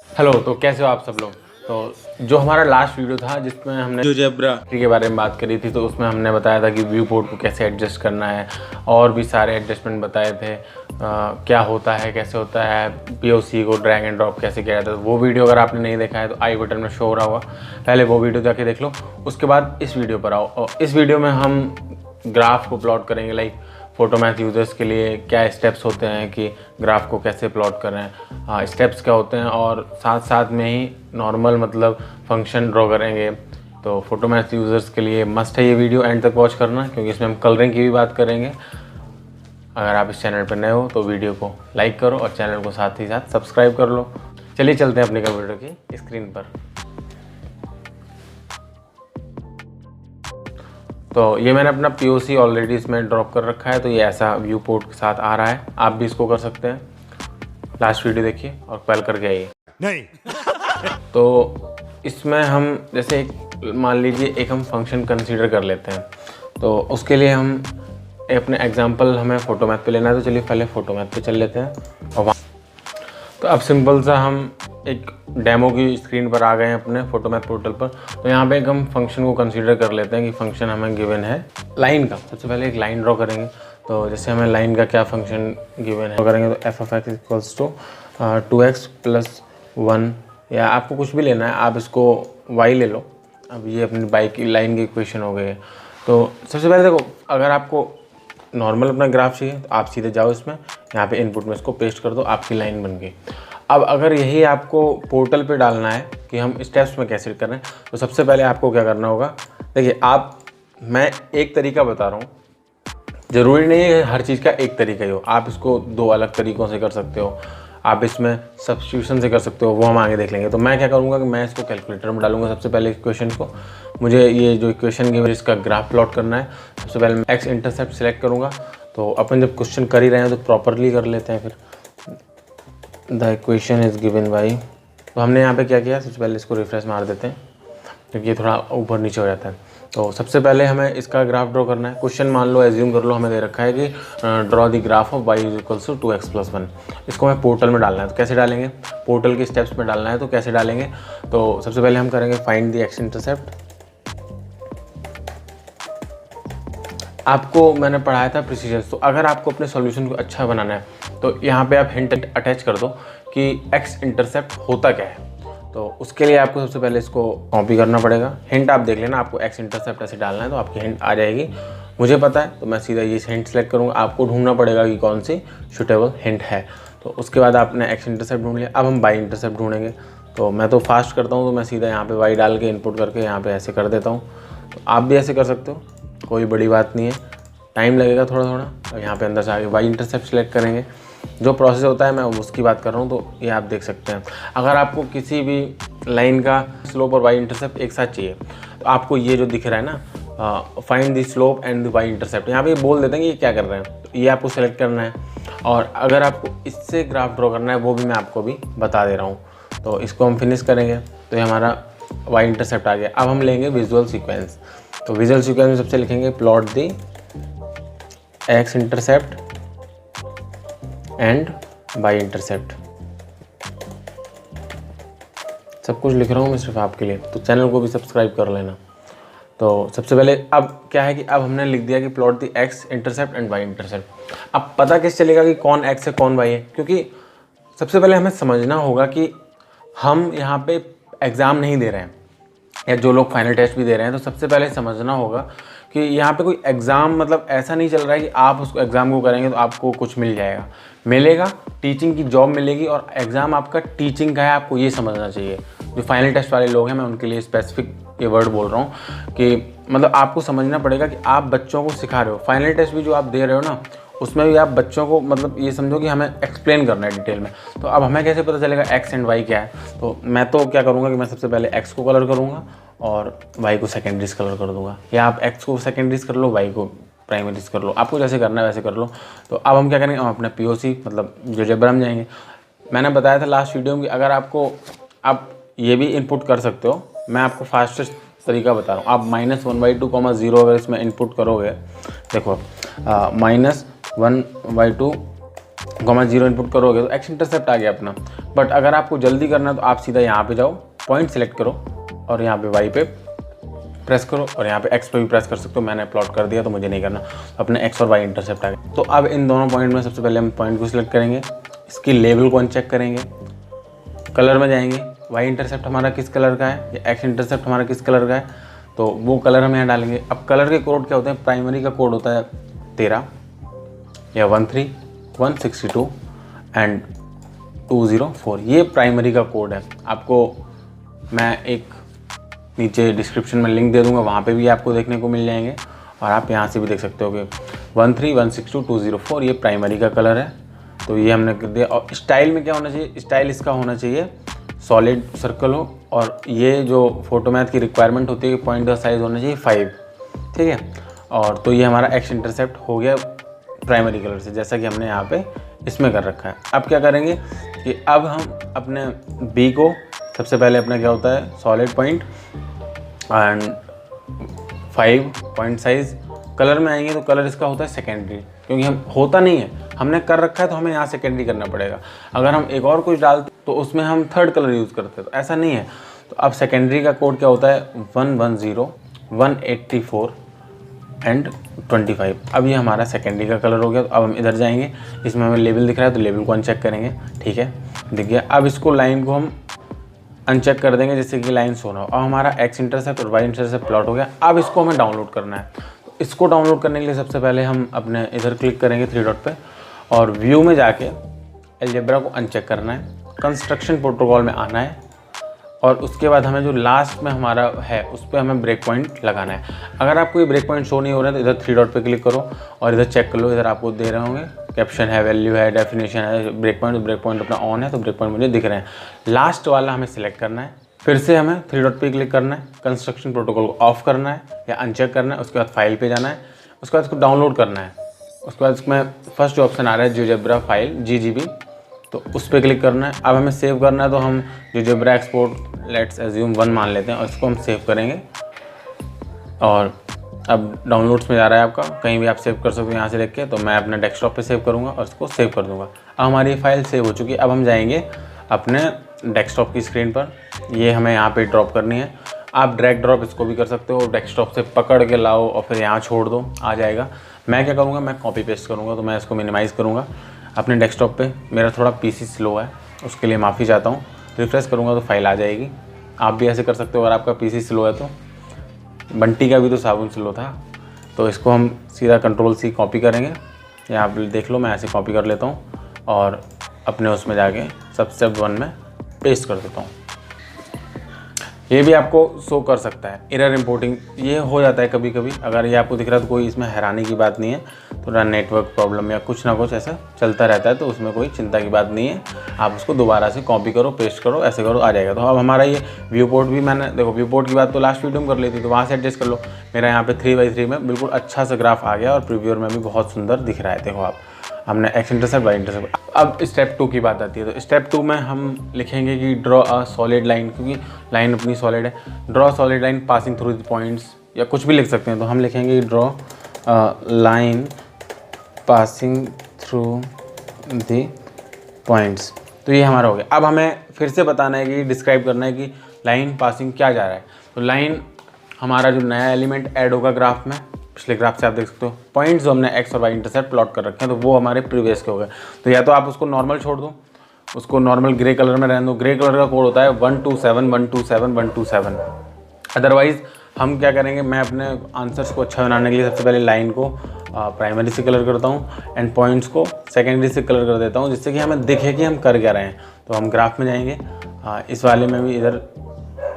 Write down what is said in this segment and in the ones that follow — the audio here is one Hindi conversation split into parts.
हेलो, तो कैसे हो आप सब लोग। तो जो हमारा लास्ट वीडियो था जिसमें हमने GeoGebra के बारे में बात करी थी, तो उसमें हमने बताया था कि व्यू पोर्ट को कैसे एडजस्ट करना है और भी सारे एडजस्टमेंट बताए थे। क्या होता है, कैसे होता है, पीओसी को ड्रैग एंड ड्रॉप कैसे किया जाता है। वो वीडियो अगर आपने नहीं देखा है तो आई बटन में शो हो रहा होगा, पहले वो वीडियो जाके देख लो, उसके बाद इस वीडियो पर आओ। और इस वीडियो में हम ग्राफ को प्लॉट करेंगे, लाइक फोटोमैथ यूज़र्स के लिए क्या स्टेप्स होते हैं कि ग्राफ को कैसे प्लॉट करें, स्टेप्स क्या होते हैं, और साथ साथ में ही नॉर्मल मतलब फंक्शन ड्रॉ करेंगे। तो फोटोमैथ यूज़र्स के लिए मस्ट है ये वीडियो, एंड तक वॉच करना, क्योंकि इसमें हम कलरिंग की भी बात करेंगे। अगर आप इस चैनल पर नए हो तो वीडियो को लाइक करो और चैनल को साथ ही साथ सब्सक्राइब कर लो। चलिए चलते हैं अपनी कंप्यूटर की स्क्रीन पर। तो ये मैंने अपना पीओसी ऑलरेडी इसमें ड्रॉप कर रखा है, तो ये ऐसा व्यू पोर्ट के साथ आ रहा है। आप भी इसको कर सकते हैं, लास्ट वीडियो देखिए और पहल करके आइए। नहीं तो इसमें हम जैसे मान लीजिए एक हम फंक्शन कंसीडर कर लेते हैं, तो उसके लिए हम अपने एग्जांपल हमें फोटोमैथ पे लेना है। तो चलिए पहले फोटोमैथ पे चल लेते हैं और तो अब सिंपल सा हम एक डेमो की स्क्रीन पर आ गए हैं अपने फोटोमैथ पोर्टल पर। तो यहाँ पे एक हम फंक्शन को कंसीडर कर लेते हैं कि फंक्शन हमें गिवन है लाइन का। सबसे पहले एक लाइन ड्रॉ करेंगे, तो जैसे हमें लाइन का क्या फंक्शन गिवन है करेंगे, तो f of x equals to 2x + 1, या आपको कुछ भी लेना है, आप इसको y ले लो। अब ये अपनी बाइक की लाइन की इक्वेशन हो गई है। तो सबसे पहले देखो, अगर आपको नॉर्मल अपना ग्राफ चाहिए तो आप सीधे जाओ इसमें, यहाँ पे इनपुट में इसको पेस्ट कर दो, आपकी लाइन बन गई। अब अगर यही आपको पोर्टल पे डालना है कि हम स्टेप्स में कैसे कर रहे हैं, तो सबसे पहले आपको क्या करना होगा। देखिए मैं एक तरीका बता रहा हूँ, ज़रूरी नहीं है हर चीज़ का एक तरीका ही हो, आप इसको 2 अलग तरीक़ों से कर सकते हो। आप इसमें सब्स्टिट्यूशन से कर सकते हो, वो हम आगे देख लेंगे। तो मैं क्या करूँगा कि मैं इसको कैलकुलेटर में डालूंगा। सबसे पहले इक्वेशन को, मुझे ये जो इक्वेशन की इसका ग्राफ प्लॉट करना है, सबसे पहले मैं एक्स इंटरसेप्ट सेलेक्ट करूँगा। तो अपन जब क्वेश्चन कर ही रहे हैं तो प्रॉपरली कर लेते हैं। फिर the equation is given by, तो हमने यहाँ पे क्या किया, सबसे पहले इसको रिफ्रेश मार देते हैं क्योंकि ये थोड़ा ऊपर नीचे हो जाता है। तो सबसे पहले हमें इसका ग्राफ ड्रॉ करना है। क्वेश्चन मान लो, एज्यूम कर लो, हमें दे रखा है कि draw the graph of y = 2x + 1। इसको हमें पोर्टल में डालना है। तो कैसे डालेंगे, पोर्टल के स्टेप्स में डालना है। तो कैसे डालेंगे, तो सबसे पहले हम करेंगे फाइंड द एक्स इंटरसेप्ट। आपको मैंने पढ़ाया था प्रिसीजन, तो अगर आपको अपने सॉल्यूशन को अच्छा बनाना है तो यहाँ पे आप हिंट अटैच कर दो कि एक्स इंटरसेप्ट होता क्या है। तो उसके लिए आपको सबसे पहले इसको कॉपी करना पड़ेगा। हिंट आप देख लेना, आपको एक्स इंटरसेप्ट ऐसे डालना है तो आपकी हिंट आ जाएगी। मुझे पता है तो मैं सीधा ये हिंट सेलेक्ट करूँगा, आपको ढूंढना पड़ेगा कि कौन सी सूटेबल हिंट है। तो उसके बाद आपने एक्स इंटरसेप्ट ढूंढ लिया, अब हम वाई इंटरसेप्ट ढूंढेंगे। तो मैं तो फास्ट करता हूँ, तो मैं सीधा यहाँ पे वाई डाल के इनपुट करके यहाँ पे ऐसे कर देता हूँ। तो आप भी ऐसे कर सकते हो, कोई बड़ी बात नहीं है, टाइम लगेगा थोड़ा थोड़ा। और यहाँ पे अंदर से आगे वाई इंटरसेप्ट सेलेक्ट करेंगे। जो प्रोसेस होता है मैं उसकी बात कर रहा हूँ, तो ये आप देख सकते हैं। अगर आपको किसी भी लाइन का स्लोप और वाई इंटरसेप्ट एक साथ चाहिए, तो आपको ये जो दिख रहा है ना, find the slope and the y intercept, यहाँ पे बोल देते हैं कि ये क्या कर रहे हैं, तो ये आपको सेलेक्ट करना है। और अगर आपको इससे ग्राफ ड्रॉ करना है, वो भी मैं आपको भी बता दे रहा हूँ। तो इसको हम फिनिश करेंगे, तो ये हमारा वाई इंटरसेप्ट आ गया। अब हम लेंगे विजुअल सीक्वेंस। तो विजुअल सीक्वेंस में सबसे लिखेंगे plot the x intercept and y intercept. सब कुछ लिख रहा हूँ मैं सिर्फ आपके लिए, तो चैनल को भी सब्सक्राइब कर लेना। तो सबसे पहले अब क्या है कि अब हमने लिख दिया कि plot the x intercept and y intercept. अब पता किस चलेगा कि कौन एक्स है कौन वाई है, क्योंकि सबसे पहले हमें समझना होगा कि हम यहाँ पे एग्ज़ाम नहीं दे रहे हैं, या जो लोग फाइनल टेस्ट भी दे रहे हैं, तो सबसे पहले समझना होगा कि यहाँ पे कोई एग्ज़ाम मतलब ऐसा नहीं चल रहा है कि आप उस एग्ज़ाम को करेंगे तो आपको कुछ मिल जाएगा। मिलेगा, टीचिंग की जॉब मिलेगी, और एग्ज़ाम आपका टीचिंग का है, आपको ये समझना चाहिए। जो फाइनल टेस्ट वाले लोग हैं, मैं उनके लिए स्पेसिफिक ये वर्ड बोल रहा हूँ कि मतलब आपको समझना पड़ेगा कि आप बच्चों को सिखा रहे हो। फाइनल टेस्ट भी जो आप दे रहे हो ना, उसमें भी आप बच्चों को मतलब ये समझो कि हमें एक्सप्लेन करना है डिटेल में। तो अब हमें कैसे पता चलेगा एक्स एंड वाई क्या है। तो मैं तो क्या करूँगा कि मैं सबसे पहले एक्स को कलर करूँगा और वाई को सेकेंडरीज कलर कर दूँगा, या आप एक्स को सेकेंडरीज कर लो, वाई को प्राइमरीज कर लो, आपको जैसे करना है वैसे कर लो। तो अब हम क्या करेंगे, हम अपने पीओसी मतलब GeoGebra में जाएंगे। मैंने बताया था लास्ट वीडियो में कि अगर आपको आप ये भी इनपुट कर सकते हो, मैं आपको फास्टेस्ट तरीका बता रहा हूँ। आप -1/2, 0 अगर इसमें इनपुट करोगे, देखो -1/2 0 इनपुट करोगे तो एक्स इंटरसेप्ट आ गया अपना। बट अगर आपको जल्दी करना है तो आप सीधा यहाँ पे जाओ, पॉइंट सेलेक्ट करो और यहाँ पे वाई पे प्रेस करो और यहाँ पे एक्स पे भी प्रेस कर सकते हो। मैंने प्लॉट कर दिया तो मुझे नहीं करना, अपने एक्स और वाई इंटरसेप्ट आ गए। तो अब इन दोनों पॉइंट में सबसे पहले हम पॉइंट को सिलेक्ट करेंगे, इसकी लेवल को अनचेक करेंगे, कलर में जाएंगे, वाई इंटरसेप्ट हमारा किस कलर का है या एक्स इंटरसेप्ट हमारा किस कलर का है, तो वो कलर हम यहाँ डालेंगे। अब कलर के कोड क्या होते हैं, प्राइमरी का कोड होता है 13 या 13, 162 एंड 204, ये प्राइमरी का कोड है। आपको मैं एक नीचे डिस्क्रिप्शन में लिंक दे दूंगा, वहाँ पे भी आपको देखने को मिल जाएंगे और आप यहाँ से भी देख सकते हो कि 13, 162, 204 ये प्राइमरी का कलर है। तो ये हमने कर दिया। और स्टाइल में क्या होना चाहिए, स्टाइल इसका होना चाहिए सॉलिड सर्कल हो, और ये जो फोटोमैथ की रिक्वायरमेंट होती है कि पॉइंट का साइज़ होना चाहिए 5, ठीक है। और तो ये हमारा एक्स इंटरसेप्ट हो गया प्राइमरी कलर से, जैसा कि हमने यहाँ पे इसमें कर रखा है। अब क्या करेंगे कि अब हम अपने बी को सबसे पहले अपना क्या होता है solid point and 5 point size, colour में आएंगे तो कलर इसका होता है सेकेंडरी, क्योंकि हम होता नहीं है, हमने कर रखा है तो हमें यहाँ सेकेंडरी करना पड़ेगा। अगर हम एक और कुछ डालते तो उसमें हम थर्ड कलर यूज़ करते, तो ऐसा नहीं है। तो अब सेकेंडरी का कोड क्या होता है 110, 184 एंड 25। अब ये हमारा सेकेंडरी का कलर हो गया। तो अब हम इधर जाएंगे, इसमें हमें लेबल दिख रहा है तो लेबल को अनचेक करेंगे, ठीक है, दिख गया। अब इसको लाइन को हम अनचेक कर देंगे जिससे कि लाइन शो ना हो। अब हमारा एक्स इंटरसेप्ट और वाई इंटरसेप्ट प्लॉट हो गया। अब इसको हमें डाउनलोड करना है। तो इसको डाउनलोड करने के लिए सबसे पहले हम अपने इधर क्लिक करेंगे 3 डॉट पे और व्यू में जाके अलजेब्रा को अनचेक करना है, कंस्ट्रक्शन प्रोटोकॉल में आना है और उसके बाद हमें जो लास्ट में हमारा है उस पर हमें ब्रेक पॉइंट लगाना है। अगर आपको ये ब्रेक पॉइंट शो नहीं हो रहा है तो इधर 3 डॉट पे क्लिक करो और इधर चेक कर लो, इधर आपको दे रहे होंगे कैप्शन है, वैल्यू है, डेफिनेशन है, ब्रेक पॉइंट अपना ऑन है तो ब्रेक पॉइंट मुझे दिख रहे हैं। लास्ट वाला हमें सिलेक्ट करना है, फिर से हमें 3 डॉट पे क्लिक करना है, कंस्ट्रक्शन प्रोटोकॉल को ऑफ करना है या अनचेक करना है, उसके बाद फाइल पे जाना है, उसके बाद इसको डाउनलोड करना है। उसके बाद इसमें फर्स्ट जो ऑप्शन आ रहा है जियोजेब्रा फाइल GGB, तो उस पर क्लिक करना है। अब हमें सेव करना है तो हम जियोजेब्रा एक्सपोर्ट लेट्स एज्यूम 1 मान लेते हैं और इसको हम सेव करेंगे। और अब डाउनलोड्स में जा रहा है आपका, कहीं भी आप सेव कर सकते हो यहाँ से देख के। तो मैं अपने डेस्कटॉप पे सेव करूँगा और इसको सेव कर दूँगा। अब हमारी फाइल सेव हो चुकी है। अब हम जाएंगे अपने डेस्कटॉप की स्क्रीन पर, ये हमें यहाँ पे ड्रॉप करनी है। आप ड्रैग ड्रॉप इसको भी कर सकते हो, डेस्कटॉप से पकड़ के लाओ और फिर यहाँ छोड़ दो, आ जाएगा। मैं क्या करूँगा, मैं कॉपी पेस्ट करूँगा। तो मैं इसको मिनिमाइज़ करूँगा अपने डेस्कटॉप पे। मेरा थोड़ा PC स्लो है, उसके लिए माफ़ी चाहता हूँ। रिफ्रेश करूँगा तो फाइल आ जाएगी। आप भी ऐसे कर सकते हो अगर आपका PC स्लो है तो। बंटी का भी तो साबुन स्लो था। तो इसको हम सीधा Ctrl+C कॉपी करेंगे। यहाँ आप देख लो, मैं ऐसे कॉपी कर लेता हूँ और अपने उसमें जाके सब स्टेप 1 में पेस्ट कर देता हूँ। ये भी आपको शो कर सकता है एरर इंपोर्टिंग, ये हो जाता है कभी कभी। अगर ये आपको दिख रहा है तो कोई इसमें हैरानी की बात नहीं है, थोड़ा नेटवर्क प्रॉब्लम या कुछ ना कुछ ऐसा चलता रहता है, तो उसमें कोई चिंता की बात नहीं है। आप उसको दोबारा से कॉपी करो, पेस्ट करो, ऐसे करो, आ जाएगा। तो अब हमारा ये व्यू पोर्ट भी, मैंने देखो व्यू पोर्ट की बात तो लास्ट वीडियो में कर ली थी, तो वहाँ से एडजस्ट कर लो। मेरा यहाँ पे 3x3 में बिल्कुल अच्छा सा ग्राफ आ गया और प्रीव्यूअर में भी बहुत सुंदर दिख रहा है। देखो आप, हमने एक्स इंटरसेप्ट वाई इंटरसेप्ट। अब स्टेप 2 की बात आती है। तो स्टेप 2 में हम लिखेंगे कि ड्रॉ अ सॉलिड लाइन, क्योंकि लाइन अपनी सॉलिड है। Draw solid line passing through the points, या कुछ भी लिख सकते हैं। तो हम लिखेंगे draw line passing through the points. तो ये हमारा हो गया। अब हमें फिर से बताना है कि डिस्क्राइब करना है कि लाइन पासिंग क्या जा रहा है। तो लाइन हमारा जो नया एलिमेंट ऐड होगा ग्राफ में, पिछले ग्राफ से आप देख सकते हो पॉइंट्स जो हमने एक्स और वाई इंटरसेप्ट प्लॉट कर रखे हैं, तो वो हमारे प्रीवियस के हो गए। तो या तो आप उसको नॉर्मल छोड़ दो, उसको नॉर्मल ग्रे कलर में रहने दो। ग्रे कलर का कोड होता है 127 127 127। अदरवाइज हम क्या करेंगे, मैं अपने आंसर्स को अच्छा बनाने के लिए सबसे पहले लाइन को प्राइमरी से कलर करता हूँ एंड पॉइंट्स को सेकेंडरी से कलर कर देता हूँ, जिससे कि हमें दिखे कि हम कर क्या रहे हैं। तो हम ग्राफ में जाएंगे, इस वाले में भी इधर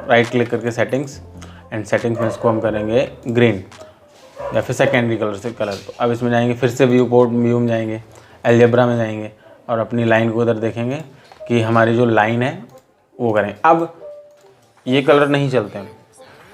राइट क्लिक करके सेटिंग्स, एंड सेटिंग्स में इसको हम करेंगे ग्रीन या फिर सेकेंडरी कलर से कलर। तो अब इसमें जाएंगे, फिर से व्यू पोर्ट व्यू में जाएंगे, अलजेब्रा में जाएंगे और अपनी लाइन को इधर देखेंगे कि हमारी जो लाइन है वो करें। अब ये कलर नहीं चलते हैं,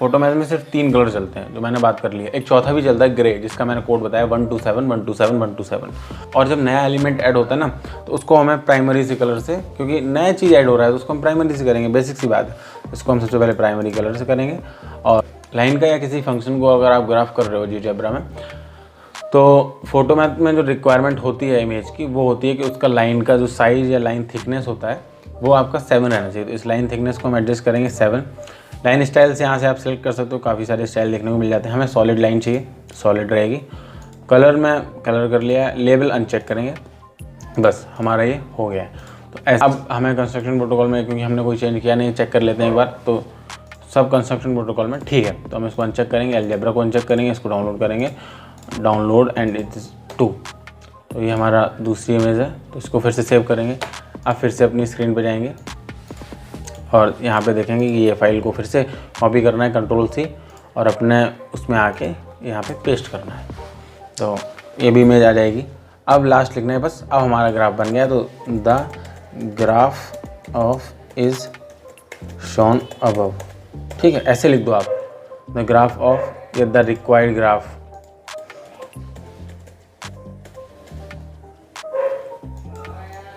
फोटोमैथ में सिर्फ 3 कलर चलते हैं जो मैंने बात कर ली है। एक चौथा भी चलता है ग्रे, जिसका मैंने कोड बताया 127 127 127। और जब नया एलिमेंट ऐड होता है ना, तो उसको हमें प्राइमरी से कलर से, क्योंकि नया चीज़ ऐड हो रहा है तो उसको हम प्राइमरी से करेंगे, बेसिक सी बात है। इसको हम सबसे पहले प्राइमरी कलर से करेंगे। और लाइन का या किसी फंक्शन को अगर आप ग्राफ कर रहे हो जियोजेब्रा में, तो फोटो मैथ में जो रिक्वायरमेंट होती है इमेज की, वो होती है कि उसका लाइन का जो साइज़ या लाइन थिकनेस होता है वो आपका 7 रहना चाहिए। तो इस लाइन थिकनेस को हम एडजस्ट करेंगे 7। लाइन स्टाइल से यहाँ से आप सेलेक्ट कर सकते हो, काफ़ी सारे स्टाइल देखने को मिल जाते हैं। हमें सॉलिड लाइन चाहिए, सॉलिड रहेगी। कलर में कलर कर लिया है, लेबल अनचेक करेंगे, बस हमारा ये हो गया है। तो ऐसा अब हमें कंस्ट्रक्शन प्रोटोकॉल में, क्योंकि हमने कोई चेंज किया नहीं, चेक कर लेते हैं एक बार, तो सब कंस्ट्रक्शन प्रोटोकॉल में ठीक है। तो हम इसको अनचेक करेंगे, अलजेब्रा को अनचेक करेंगे, इसको डाउनलोड करेंगे, डाउनलोड एंड इट इज़ 2। तो ये हमारा दूसरी इमेज है, तो इसको फिर से सेव करेंगे। अब फिर से अपनी स्क्रीन पे जाएंगे और यहाँ पे देखेंगे कि ये फाइल को फिर से कॉपी करना है, Ctrl+C, और अपने उसमें आके यहाँ पे पेस्ट करना है। तो ये भी इमेज आ जाएगी। अब लास्ट लिखना है बस। अब हमारा ग्राफ बन गया। तो the graph of is shown above, ठीक है, ऐसे लिख दो आप, द ग्राफ ऑफ या द रिक्वायर्ड ग्राफ।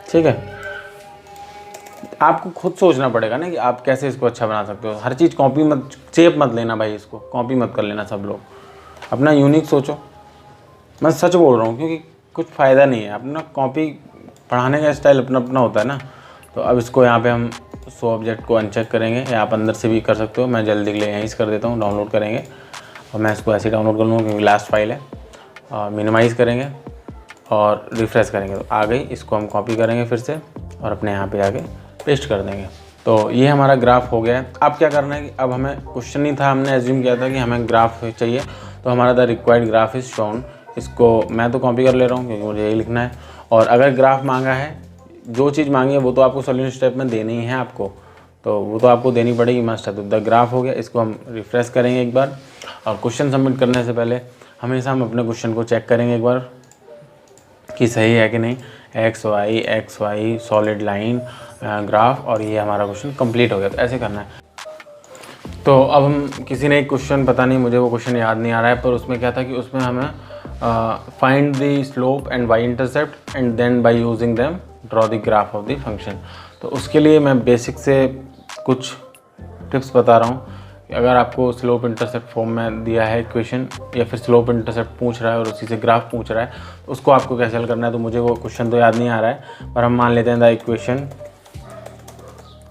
ठीक है, आपको खुद सोचना पड़ेगा ना कि आप कैसे इसको अच्छा बना सकते हो। हर चीज़ कॉपी मत, चेप मत लेना भाई, इसको कॉपी मत कर लेना सब लोग, अपना यूनिक सोचो। मैं सच बोल रहा हूँ, क्योंकि कुछ फ़ायदा नहीं है। अपना कॉपी, पढ़ाने का स्टाइल अपना अपना होता है ना। तो अब इसको यहाँ पे हम शो ऑब्जेक्ट को अनचेक करेंगे, या आप अंदर से भी कर सकते हो। मैं जल्दी के लिए यहीं से कर देता हूँ, डाउनलोड करेंगे, और मैं इसको ऐसे डाउनलोड कर लूँगा क्योंकि लास्ट फाइल है। और मिनिमाइज़ करेंगे और रिफ़्रेश करेंगे, तो आ गई। इसको हम कॉपी करेंगे फिर से और अपने यहाँ पे जाके पेस्ट कर देंगे। तो ये हमारा ग्राफ हो गया है। अब क्या करना है कि अब हमें क्वेश्चन नहीं था, हमने एज्यूम किया था कि हमें ग्राफ चाहिए, तो हमारा the required graph is shown. इसको मैं तो कॉपी कर ले रहा हूँ क्योंकि मुझे यही लिखना है। और अगर ग्राफ मांगा है, जो चीज़ मांगी है वो तो आपको सॉल्यूशन स्टेप में देनी ही है आपको, तो वो तो आपको देनी पड़ेगी, मस्ट है। तो द ग्राफ हो गया। इसको हम रिफ़्रेश करेंगे एक बार, और क्वेश्चन सबमिट करने से पहले हमेशा हम अपने क्वेश्चन को चेक करेंगे एक बार कि सही है कि नहीं। X y solid line graph, और ये हमारा क्वेश्चन कंप्लीट हो गया। तो ऐसे करना है। तो अब हम किसी ने एक क्वेश्चन, पता नहीं मुझे वो क्वेश्चन याद नहीं आ रहा है, पर उसमें क्या था कि उसमें हमें find the slope and y intercept and then by using them draw the graph of the function. तो उसके लिए मैं बेसिक से कुछ टिप्स बता रहा हूँ। अगर आपको स्लोप इंटरसेप्ट फॉर्म में दिया है इक्वेशन, या फिर स्लोप इंटरसेप्ट पूछ रहा है और उसी से ग्राफ पूछ रहा है, तो उसको आपको कैसे हल करना है। तो मुझे वो क्वेश्चन तो याद नहीं आ रहा है, पर हम मान लेते हैं the equation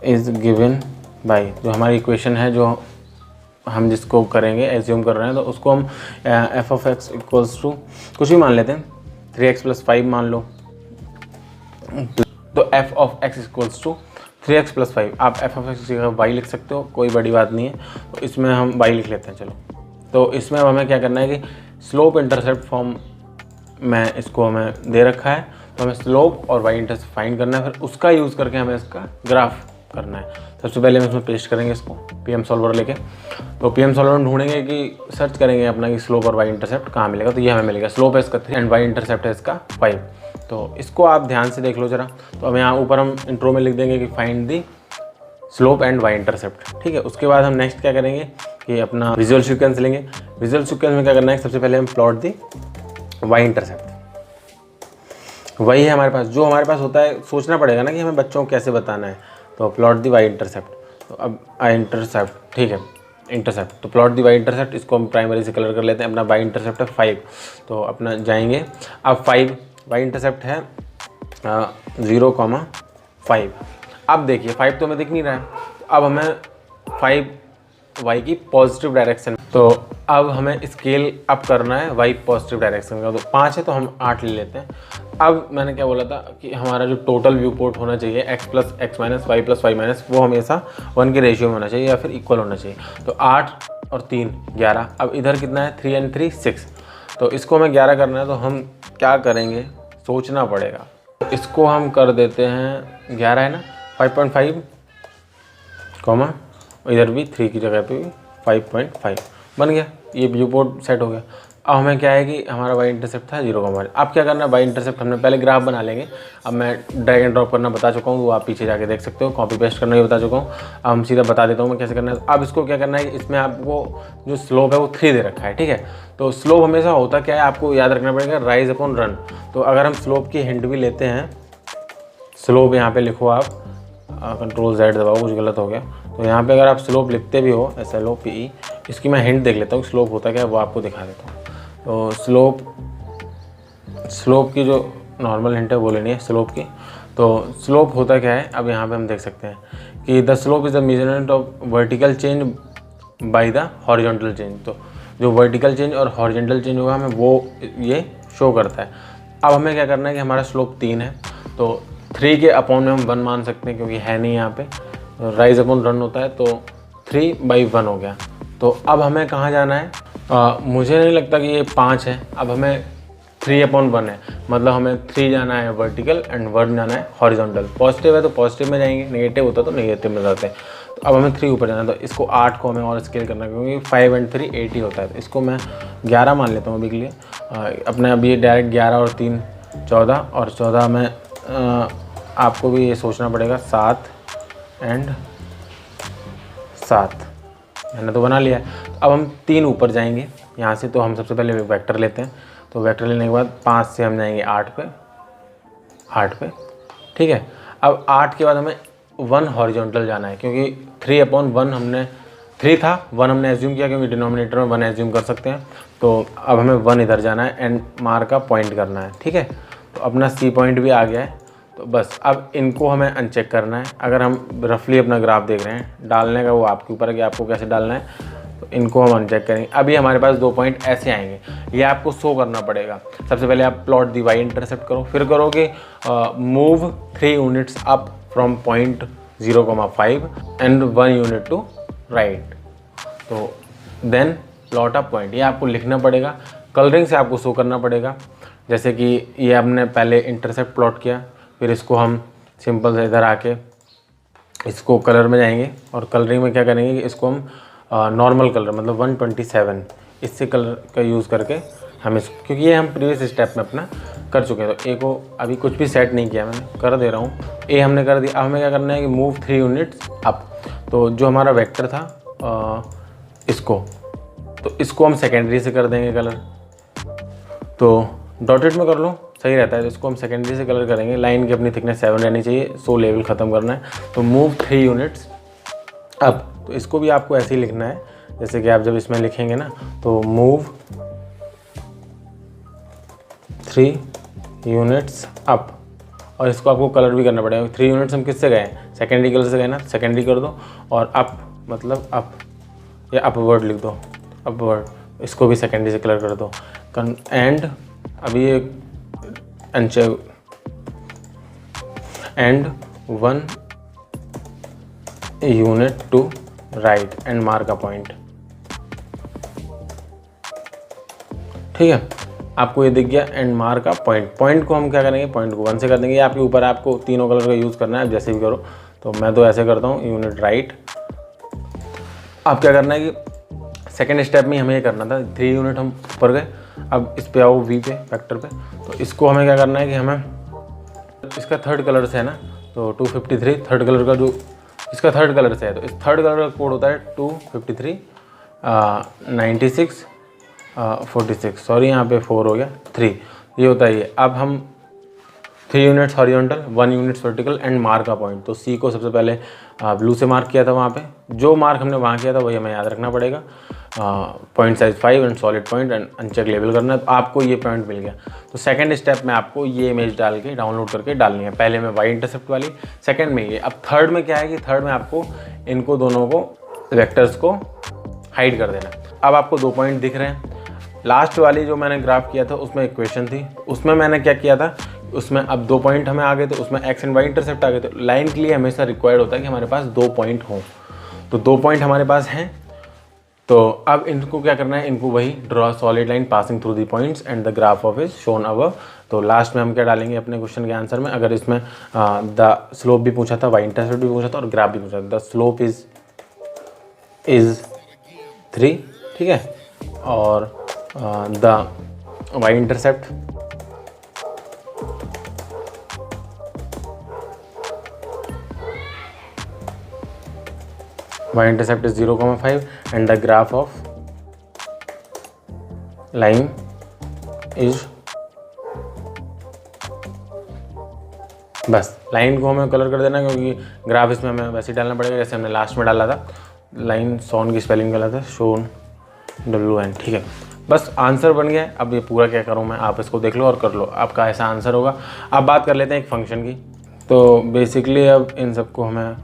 is given by, जो हमारी इक्वेशन है, जो हम जिसको करेंगे एज्यूम कर रहे हैं, तो उसको हम f of x equals to कुछ भी मान लेते हैं, 3x + 5 मान लो। तो f of x equals to 3x + 5। आप एफ ऑफ एक्स की जगह वाई लिख सकते हो, कोई बड़ी बात नहीं है। तो इसमें हम वाई लिख लेते हैं, चलो। तो इसमें अब हमें क्या करना है कि स्लोप इंटरसेप्ट फॉर्म में इसको हमें दे रखा है, तो हमें स्लोप और वाई इंटरसेप्ट फाइंड करना है, फिर उसका यूज़ करके हमें इसका ग्राफ करना है। सबसे पहले हम इसमें पेस्ट करेंगे इसको पीएम सॉल्वर लेके। तो पीएम सॉल्वर में ढूंढेंगे कि सर्च करेंगे अपना कि स्लोप और वाई इंटरसेप्ट कहाँ मिलेगा। तो ये हमें मिलेगा, स्लोप है इसका 3 एंड वाई इंटरसेप्ट है इसका 5। तो इसको आप ध्यान से देख लो ज़रा। तो अब यहाँ ऊपर हम इंट्रो में लिख देंगे कि find the slope and y intercept, ठीक है। उसके बाद हम नेक्स्ट क्या करेंगे कि अपना विजुअल सीक्वेंस लेंगे। विजुअल सीक्वेंस में क्या करना है, सबसे पहले हम प्लॉट दी वाई इंटरसेप्ट। वही है हमारे पास, जो हमारे पास होता है। सोचना पड़ेगा ना कि हमें बच्चों को कैसे बताना है। तो प्लॉट दी वाई इंटरसेप्ट, तो अब आई इंटरसेप्ट, ठीक है, इंटरसेप्ट। तो प्लॉट दी वाई इंटरसेप्ट, इसको हम प्राइमरी से कलर कर लेते हैं। अपना वाई इंटरसेप्ट है 5, तो अपना जाएंगे। अब 5 वाई इंटरसेप्ट है 0,5। अब देखिए 5 तो हमें दिख नहीं रहा है, अब हमें 5 वाई की पॉजिटिव डायरेक्शन, तो अब हमें स्केल अप करना है वाई पॉजिटिव डायरेक्शन का। तो 5 है तो हम 8 ले लेते हैं। अब मैंने क्या बोला था कि हमारा जो टोटल व्यू पोर्ट होना चाहिए x + x - y + y - वो हमेशा 1 के रेशियो में होना चाहिए या फिर इक्वल होना चाहिए। तो 8 और 3 11। अब इधर कितना है, 3 and 3 6। तो इसको हमें 11 करना है, तो हम क्या करेंगे, सोचना पड़ेगा। तो इसको हम कर देते हैं 11 है ना, 5.5 कॉमा, इधर भी 3 की जगह पे भी 5.5 बन गया। ये व्यू पोर्ट सेट हो गया। अब हमें क्या है कि हमारा वाई इंटरसेप्ट था 0,5। अब क्या करना है, वाई इंटरसेप्ट हमने पहले ग्राफ बना लेंगे। अब मैं ड्रैग एंड ड्रॉप करना बता चुका हूँ, वो आप पीछे जाके देख सकते हो। कॉपी पेस्ट करना भी बता चुका हूँ। अब हम सीधा बता देता हूँ मैं कैसे करना है। अब इसको क्या करना है, इसमें आपको जो स्लोप है वो 3 दे रखा है, ठीक है। तो स्लोप हमेशा होता क्या है, आपको याद रखना पड़ेगा, राइज अपॉन रन। तो अगर हम स्लोप की हिंट भी लेते हैं, स्लोप यहाँ पे लिखो आप, Ctrl+Z दबाओ, कुछ गलत हो गया। तो यहाँ पे अगर आप स्लोप लिखते भी हो, SLOPE, इसकी मैं हिंट देख लेता हूँ, स्लोप होता क्या है वो आपको दिखा देता हूँ। तो स्लोप स्लोप की जो नॉर्मल हिंट है वो लेनी है स्लोप की। तो स्लोप होता क्या है, अब यहाँ पे हम देख सकते हैं कि the slope is the measurement of vertical change by the horizontal change. तो जो वर्टिकल चेंज और हॉरिजॉन्टल चेंज होगा हमें वो ये शो करता है। अब हमें क्या करना है कि हमारा स्लोप 3 है, तो 3 के अपॉन में हम 1 मान सकते हैं क्योंकि है नहीं यहाँ पे, राइज अपॉन रन होता है, तो 3/1 हो गया। तो अब हमें कहाँ जाना है, मुझे नहीं लगता कि ये 5 है, अब हमें 3/1 है, मतलब हमें 3 जाना है वर्टिकल एंड 1 जाना है हॉरिजॉन्टल। पॉजिटिव है तो पॉजिटिव में जाएंगे, नेगेटिव होता तो नेगेटिव में जाते हैं। तो अब हमें 3 ऊपर जाना है, तो इसको 8 को हमें और स्केल करना है क्योंकि 5 और 3 8 ही होता है। तो इसको मैं 11 मान लेता हूँ अभी के लिए। अपने अभी डायरेक्ट 11 और 3 14, और 14 में आपको भी ये सोचना पड़ेगा 7 एंड 7 मैंने तो बना लिया है। अब हम 3 ऊपर जाएंगे यहाँ से, तो हम सबसे पहले वेक्टर लेते हैं। तो वेक्टर लेने के बाद 5 से हम जाएंगे 8 पे, ठीक है। अब 8 के बाद हमें 1 हॉरिजॉन्टल जाना है क्योंकि 3/1 हमने 3 था, 1 हमने एज्यूम किया क्योंकि डिनोमिनेटर में 1 एज्यूम कर सकते हैं। तो अब हमें 1 इधर जाना है एंड मार्क का पॉइंट करना है, ठीक है। तो अपना सी पॉइंट भी आ गया है। तो बस अब इनको हमें अनचेक करना है। अगर हम रफली अपना ग्राफ देख रहे हैं, डालने का वो आपके ऊपर है कि आपको कैसे डालना है। तो इनको हम अनचेक करेंगे। अभी हमारे पास 2 पॉइंट ऐसे आएंगे, ये आपको शो करना पड़ेगा। सबसे पहले आप प्लॉट दी वाई इंटरसेप्ट करो, फिर करोगे move 3 units up from point 0,5 and 1 unit to right. तो देन प्लॉट अप पॉइंट, ये आपको लिखना पड़ेगा, कलरिंग से आपको शो करना पड़ेगा। जैसे कि ये हमने पहले इंटरसेप्ट प्लॉट किया, फिर इसको हम सिंपल से इधर आके इसको कलर में जाएंगे और कलरिंग में क्या करेंगे कि इसको हम नॉर्मल कलर मतलब 127 इससे कलर का यूज़ करके हम इसको, क्योंकि ये हम प्रीवियस स्टेप में अपना कर चुके हैं। तो ए को अभी कुछ भी सेट नहीं किया, मैंने कर दे रहा हूँ। ए हमने कर दिया। अब हमें क्या करना है कि मूव 3 यूनिट्स अप। तो जो हमारा वेक्टर था इसको हम सेकेंडरी से कर देंगे कलर। तो डॉटेड में कर लो, सही रहता है। तो इसको हम सेकेंडरी से कलर करेंगे। लाइन की अपनी थिकनेस 7 रहनी चाहिए, 100 लेवल ख़त्म करना है। तो मूव 3 यूनिट्स अप, तो इसको भी आपको ऐसे ही लिखना है जैसे कि आप जब इसमें लिखेंगे ना, तो मूव 3 यूनिट्स अप, और इसको आपको कलर भी करना पड़ेगा। 3 यूनिट्स हम किससे गए, सेकेंडरी कलर से गए ना, सेकेंडरी कर दो। और अप मतलब अप या अपवर्ड लिख दो, अपवर्ड, इसको भी सेकेंडरी से कलर कर दो। एंड अभी ये and 1 unit to right and mark a point, ठीक है। आपको ये दिख गया and mark a point. Point को हम क्या करेंगे, पॉइंट को 1 से कर देंगे। ये आपके ऊपर, आपको तीनों कलर का यूज़ करना है, आप जैसे भी करो। तो मैं तो ऐसे करता हूँ, यूनिट राइट। अब क्या करना है कि सेकेंड स्टेप में हमें ये करना था, 3 यूनिट हम ऊपर गए। अब इस पे आओ वी पे, वेक्टर पे। तो इसको हमें क्या करना है कि हमें इसका थर्ड कलर से है ना, तो 253 थर्ड कलर का, जो इसका थर्ड कलर से है, तो इस थर्ड कलर का कोड होता है 253 96 46, सॉरी यहाँ पे 4 हो गया, 3 ये होता है ये। अब हम 3 units horizontal, 1 units vertical and mark का पॉइंट। तो सी को सबसे पहले ब्लू से मार्क किया था, वहाँ पे जो मार्क हमने वहाँ किया था वही हमें याद रखना पड़ेगा। Point size 5 and solid point and uncheck level करना है। तो आपको ये पॉइंट मिल गया। तो सेकंड स्टेप में आपको ये इमेज डाल के डाउनलोड करके डालनी है। पहले में वाई इंटरसेप्ट वाली, सेकंड में ये। अब थर्ड में क्या है कि थर्ड में आपको इनको दोनों को, वेक्टर्स को हाइड कर देना है। अब आपको 2 पॉइंट दिख रहे हैं। लास्ट वाली जो मैंने ग्राफ किया था उसमें इक्वेशन थी, उसमें मैंने क्या किया था, उसमें अब 2 पॉइंट हमें आ गए थे, उसमें एक्स एंड वाई इंटरसेप्ट आ गए थे। लाइन के लिए हमेशा रिक्वायर्ड होता है कि हमारे पास 2 पॉइंट हों। तो 2 पॉइंट हमारे पास हैं। तो अब इनको क्या करना है, इनको वही draw solid line passing through the points and the graph of is shown above. तो लास्ट में हम क्या डालेंगे अपने क्वेश्चन के आंसर में, अगर इसमें द स्लोप भी पूछा था, वाई इंटरसेप्ट भी पूछा था और ग्राफ भी पूछा था। द स्लोप इज 3, ठीक है, और the y intercept is 0,5 and the graph of line is, बस लाइन को हमें कलर कर देना क्योंकि ग्राफ इसमें हमें वैसे ही डालना पड़ेगा जैसे हमने लास्ट में डाला था। लाइन सोन की स्पेलिंग गलत है, शोन WN, ठीक है। बस आंसर बन गया है। अब ये पूरा क्या करूँ मैं, आप इसको देख लो और कर लो, आपका ऐसा आंसर होगा। अब बात कर लेते हैं एक फंक्शन की। तो बेसिकली अब इन सबको हमें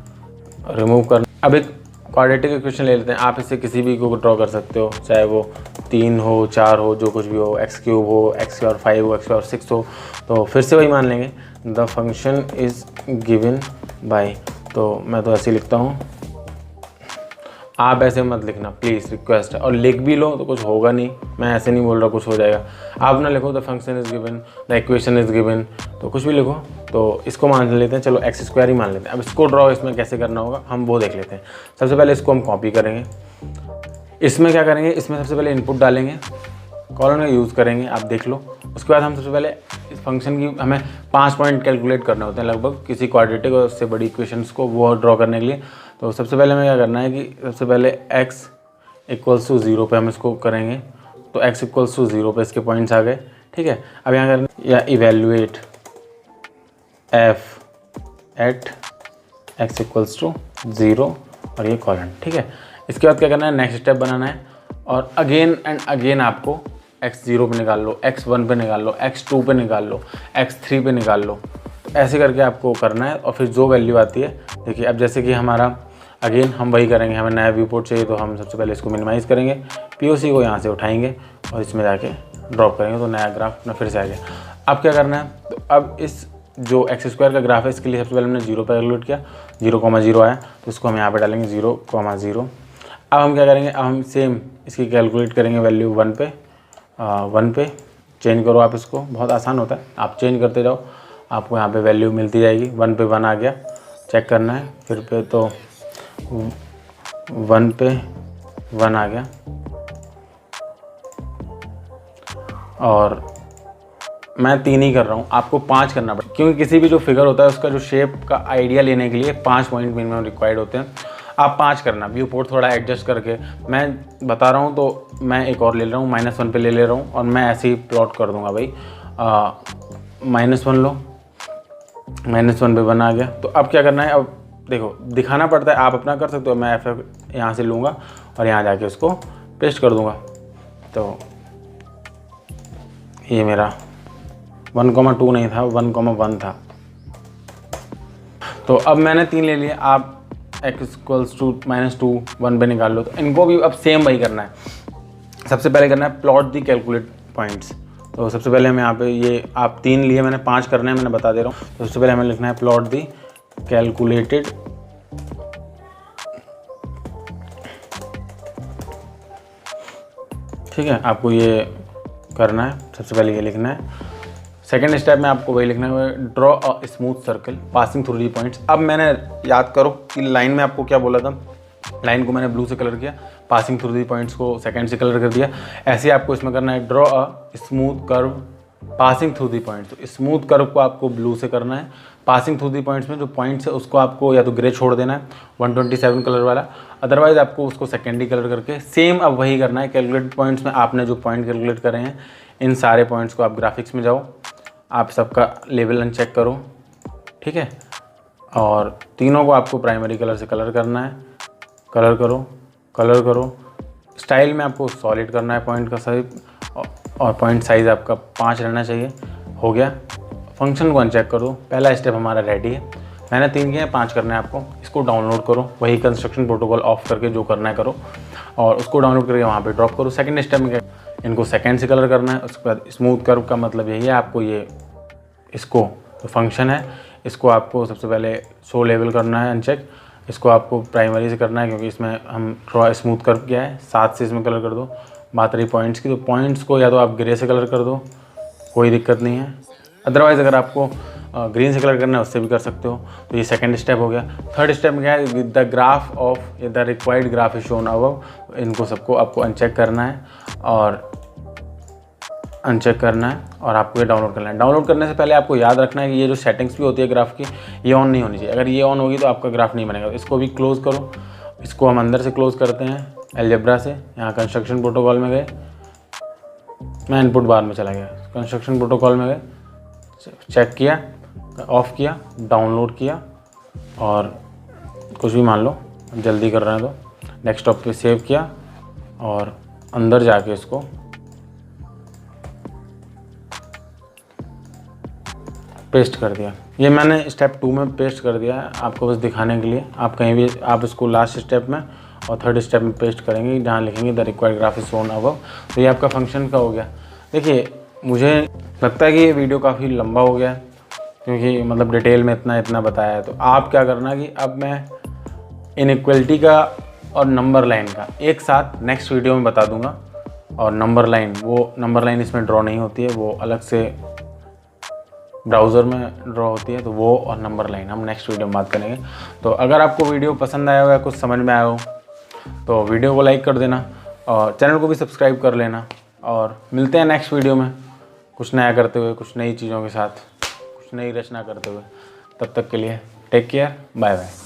रिमूव करना। अब एक क्वाड्रेटिक इक्वेशन ले लेते हैं। आप इससे किसी भी को ड्रॉ कर सकते हो, चाहे वो 3 हो, 4 हो, जो कुछ भी हो, x³ हो, x⁴ हो, x⁴ हो। तो फिर से वही मान लेंगे, the function is given by. तो मैं तो ऐसे ही लिखता हूँ, आप ऐसे मत लिखना प्लीज़, रिक्वेस्ट है। और लिख भी लो तो कुछ होगा नहीं, मैं ऐसे नहीं बोल रहा कुछ हो जाएगा। आप ना लिखो the function is given, the equation is given, तो कुछ भी लिखो। तो इसको मान लेते हैं, चलो x² ही मान लेते हैं। अब इसको ड्रॉ इसमें कैसे करना होगा हम वो देख लेते हैं। सबसे पहले इसको हम कॉपी करेंगे। इसमें क्या करेंगे, इसमें सबसे पहले इनपुट डालेंगे, कॉलन का यूज़ करेंगे, आप देख लो। उसके बाद हम सबसे पहले इस फंक्शन की हमें 5 पॉइंट कैलकुलेट करने होते हैं लगभग, किसी क्वाड्रेटिक और उससे बड़ी इक्वेशंस को वो ड्रॉ करने के लिए। तो सबसे पहले हमें क्या करना है कि सबसे पहले x = 0 पे हम इसको करेंगे। तो x = 0 पे इसके पॉइंट्स आ गए, ठीक है। अब यहाँ करना या इवेल्युएट f एट x = 0 और ये कॉलन, ठीक है। इसके बाद क्या करना है, नेक्स्ट स्टेप बनाना है और अगेन एंड अगेन आपको x0 पे निकाल लो, x1 पे निकाल लो, x2 पे निकाल लो, x3 पे निकाल लो। ऐसे करके आपको करना है और फिर जो वैल्यू आती है, देखिए अब जैसे कि हमारा अगेन हम वही करेंगे, हमें नया व्यू पोर्ट चाहिए तो हम सबसे पहले इसको मिनिमाइज़ करेंगे, POC को यहाँ से उठाएंगे और इसमें जाके ड्रॉप करेंगे तो नया ग्राफ अपना फिर से आ गया। अब क्या करना है, तो अब इस जो x² का ग्राफ है इसके लिए सबसे पहले हमने 0 पर कैलकुलेट किया, 0,0 आया तो इसको हम यहाँ पर डालेंगे 0,0। अब हम क्या करेंगे, अब हम सेम इसकी कैलकुलेट करेंगे वैल्यू 1 पे। 1 पे चेंज करो आप इसको, बहुत आसान होता है, आप चेंज करते जाओ, आपको यहाँ पे वैल्यू मिलती जाएगी। 1 पे 1 आ गया, चेक करना है फिर पे, तो 1 पे 1 आ गया। और मैं 3 ही कर रहा हूँ, आपको 5 करना पड़ेगा क्योंकि किसी भी जो फिगर होता है उसका जो शेप का आइडिया लेने के लिए 5 पॉइंट मिनिमम रिक्वायर्ड होते हैं। आप 5 करना, व्यू पोर्ट थोड़ा एडजस्ट करके मैं बता रहा हूँ, तो मैं एक और ले रहा हूँ, -1 पे ले रहा हूँ और मैं ऐसे ही प्लॉट कर दूंगा भाई। -1 लो, -1 पे 1 आ गया। तो अब क्या करना है, अब देखो दिखाना पड़ता है, आप अपना कर सकते हो, मैं F यहाँ से लूँगा और यहाँ जाके उसको पेस्ट कर दूँगा। तो ये मेरा 1,2 नहीं था, 1,1 था। तो अब मैंने 3 ले लिए, आप x = -2 1 पे निकाल लो। तो इनको भी अब सेम वही करना है। सबसे पहले करना है प्लॉट दी कैलकुलेट पॉइंट्स। तो सबसे पहले हमें यहाँ पे ये आप 3 लिए, मैंने 5 करना है, मैंने बता दे रहा हूँ। तो सबसे पहले हमें लिखना है प्लॉट दी कैलकुलेटेड ठीक है, आपको ये करना है। सबसे पहले ये लिखना है। सेकेंड स्टेप में आपको वही लिखना है, draw a smooth circle passing through the points. अब मैंने याद करो कि लाइन में आपको क्या बोला था, लाइन को मैंने ब्लू से कलर किया, पासिंग थ्रू दी पॉइंट्स को सेकंड से कलर कर दिया। ऐसे आपको इसमें करना है, draw a smooth curve passing through the points. तो स्मूथ कर्व को आपको ब्लू से करना है, पासिंग थ्रू दी पॉइंट्स में जो पॉइंट्स है उसको आपको या तो ग्रे छोड़ देना है 127 कलर वाला, अदरवाइज आपको उसको सेकेंडरी कलर करके सेम अब वही करना है। कैलकुलेट पॉइंट्स में आपने जो पॉइंट कैलकुलेट करे हैं इन सारे पॉइंट्स को आप ग्राफिक्स में जाओ, आप सबका लेवल अनचेक करो, ठीक है। और तीनों को आपको प्राइमरी कलर से कलर करना है, कलर करो। स्टाइल में आपको सॉलिड करना है पॉइंट का साइज, और पॉइंट साइज़ आपका 5 रहना चाहिए। हो गया, फंक्शन को अनचेक करो। पहला स्टेप हमारा रेडी है, मैंने 3 किए हैं, 5 करना है आपको। इसको डाउनलोड करो, वही कंस्ट्रक्शन प्रोटोकॉल ऑफ करके जो करना है करो, और उसको डाउनलोड करके वहाँ पे ड्रॉप करो। सेकंड स्टेप में इनको सेकंड से कलर करना है। उसके बाद स्मूथ कर्व का मतलब यही है, आपको ये इसको जो फंक्शन है इसको आपको सबसे पहले शो लेवल करना है अनचेक। इसको आपको प्राइमरी से करना है क्योंकि इसमें हम ड्रॉ स्मूथ कर्व किया है। 7 से इसमें कलर कर दो। बात रही पॉइंट्स की, तो पॉइंट्स को या तो आप ग्रे से कलर कर दो, कोई दिक्कत नहीं है, अदरवाइज़ अगर आपको ग्रीन से कलर करना है उससे भी कर सकते हो। तो ये सेकंड स्टेप हो गया। थर्ड स्टेप में क्या है, the graph of the required graph is shown above. इनको सबको आपको अनचेक करना है और आपको ये डाउनलोड करना है। डाउनलोड करने से पहले आपको याद रखना है कि ये जो सेटिंग्स भी होती है ग्राफ की, ये ऑन नहीं होनी चाहिए। अगर ये ऑन होगी तो आपका ग्राफ नहीं बनेगा। इसको भी क्लोज़ करो। इसको हम अंदर से क्लोज़ करते हैं अलजेब्रा से। यहाँ कंस्ट्रक्शन प्रोटोकॉल में गए, मैं इनपुट बार में चला गया, कंस्ट्रक्शन प्रोटोकॉल में गए, चेक किया, ऑफ किया, डाउनलोड किया, और कुछ भी मान लो जल्दी कर रहे हैं तो डेस्कटॉप पे सेव किया और अंदर जाके इसको पेस्ट कर दिया। ये मैंने स्टेप 2 में पेस्ट कर दिया है आपको बस दिखाने के लिए। आप कहीं भी आप इसको लास्ट स्टेप में और थर्ड स्टेप में पेस्ट करेंगे जहाँ लिखेंगे the required graph is shown above. तो ये आपका फंक्शन का हो गया। देखिए मुझे लगता है कि ये वीडियो काफ़ी लंबा हो गया है क्योंकि मतलब डिटेल में इतना बताया है। तो आप क्या करना कि अब मैं इनइक्वलिटी का और नंबर लाइन का एक साथ नेक्स्ट वीडियो में बता दूंगा। और नंबर लाइन इसमें ड्रॉ नहीं होती है, वो अलग से ब्राउज़र में ड्रॉ होती है। तो वो और नंबर लाइन हम नेक्स्ट वीडियो में बात करेंगे। तो अगर आपको वीडियो पसंद आया हो या कुछ समझ में आया हो तो वीडियो को लाइक कर देना और चैनल को भी सब्सक्राइब कर लेना। और मिलते हैं नेक्स्ट वीडियो में कुछ नया करते हुए, कुछ नई चीज़ों के साथ, कुछ नई रचना करते हुए। तब तक के लिए टेक केयर, बाय बाय।